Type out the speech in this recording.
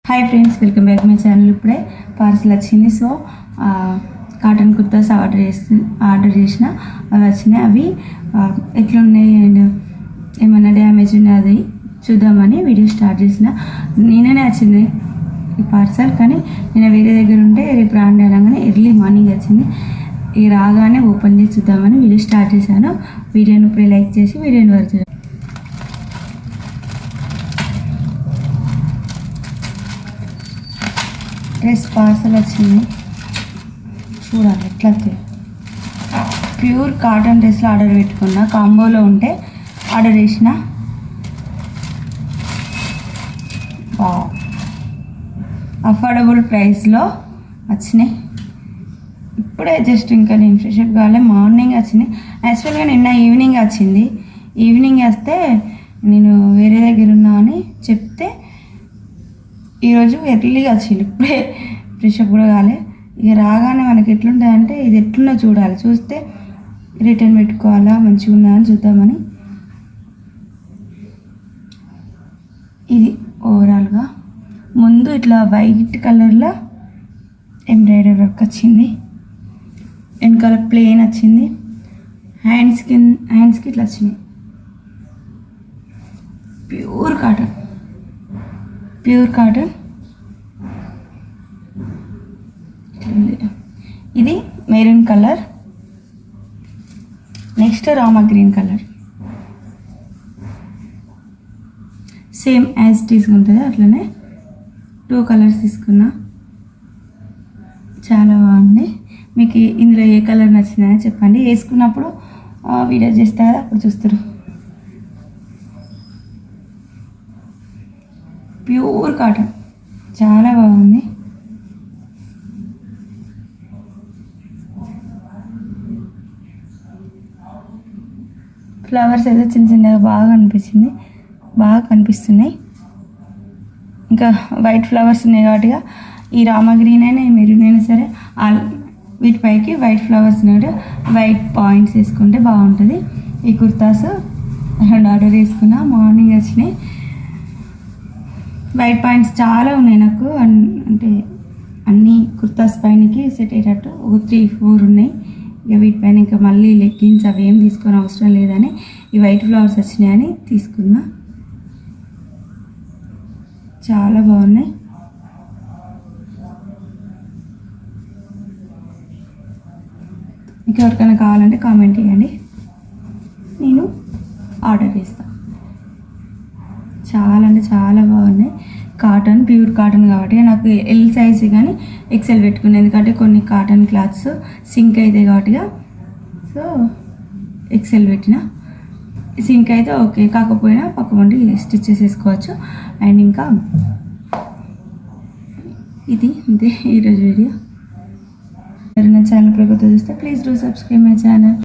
Hi friends, welcome back my channel. ఇప్పుడే parcel వచ్చింది. So cotton kurtas order చేసిన అవి వచ్చినాయి. అవి ఎట్లున్నాయి అండ్ ఏమన్నా డ్యామేజ్ ఉన్నాయి అది చూద్దామని వీడియో స్టార్ట్ చేసిన. నేనే వచ్చింది ఈ పార్సల్, కానీ నేను వేరే దగ్గర ఉంటే రేపు రాండి అనగానే ఎర్లీ మార్నింగ్ వచ్చింది. ఈ రాగానే ఓపెన్ చేసి చూద్దామని వీడియో స్టార్ట్ చేశాను. వీడియోని ఇప్పుడే లైక్ చేసి వీడియోని వరకు డ్రెస్ పార్సల్ వచ్చింది. చూడాలి ఎట్లా ప్యూర్ కాటన్ డ్రెస్లో ఆర్డర్ పెట్టుకున్నా. కాంబోలో ఉంటే ఆర్డర్ చేసిన. అఫోర్డబుల్ ప్రైస్లో వచ్చినాయి. ఇప్పుడే జస్ట్ ఇంకా నేను ఫ్రెష్ అప్ కావాలి. మార్నింగ్ వచ్చినాయి. యాక్చువల్గా నిన్న ఈవినింగ్ వచ్చింది. ఈవినింగ్ వస్తే నేను వేరే దగ్గర ఉన్నా అని చెప్తే ఈరోజు ఎర్లీగా వచ్చింది. ఇప్పుడే ఫ్రెష్ అప్ కూడా కాలే. ఇక రాగానే మనకి ఎట్లుంటాయంటే ఇది ఎట్లున్నా చూడాలి. చూస్తే రిటర్న్ పెట్టుకోవాలా, మంచిగా ఉందా అని చూద్దామని. ఇది ఓవరాల్గా ముందు ఇట్లా వైట్ కలర్లో ఎంబ్రాయిడరీ వర్క్ వచ్చింది. వెనకాల ప్లెయిన్ వచ్చింది. హ్యాండ్స్కి ఇట్లా వచ్చినాయి. ప్యూర్ కాటన్ ఇది maroon colour, next Rama green colour. Same as తీసుకుంటుంది అట్లనే 2 కలర్స్ తీసుకున్నా. చాలా బాగుంది. మీకు ఇందులో ఏ కలర్ నచ్చిందని చెప్పండి. వేసుకున్నప్పుడు వీడియో చేస్తే కదా అప్పుడు చూస్తారు. ప్యూర్ కాటన్ చాలా బాగుంది. ఫ్లవర్స్ అయితే చిన్న చిన్నగా బాగా కనిపిస్తున్నాయి. ఇంకా వైట్ ఫ్లవర్స్ ఉన్నాయి కాబట్టి ఈ రామా గ్రీన్ అయినా మెరూన్ అయినా సరే వీటిపైకి వైట్ ఫ్లవర్స్ ఉన్నాయి. వైట్ పాయింట్స్ వేసుకుంటే బాగుంటుంది. ఈ కుర్తాస్ 2 ఆర్డర్ చేసుకున్నా. మార్నింగ్ వచ్చినాయి. వైట్ పాయింట్స్ చాలా ఉన్నాయి నాకు. అంటే అన్ని కుర్తాస్ పైనకి సెట్ అయ్యేటట్టు ఒక 3-4 ఉన్నాయి. ఇక వీటిపైన ఇంకా మళ్ళీ లెగ్గిన్స్ అవి ఏం తీసుకొని అవసరం లేదని ఈ వైట్ ఫ్లవర్స్ వచ్చినాయని తీసుకున్నా. చాలా బాగున్నాయి. మీకు ఎవరికైనా కావాలంటే కామెంట్ చేయండి, నేను ఆర్డర్ చేస్తాను. చాలా అంటే చాలా బాగున్నాయి. కాటన్, ప్యూర్ కాటన్ కాబట్టి నాకు ఎల్ సైజ్ కానీ ఎక్సెల్ పెట్టుకున్నాను. ఎందుకంటే కొన్ని కాటన్ క్లాత్స్ సింక్ అవుతాయి కాబట్టి. సో ఎక్సెల్ పెట్టిన. సింక్ అయితే ఓకే, కాకపోయినా పక్క వంటి స్టిచ్ చేసేసుకోవచ్చు. అండ్ ఇంకా ఇది అంతే ఈరోజు వీడియో. నా ఛానల్ ప్రగతి చూస్తే please do subscribe my channel.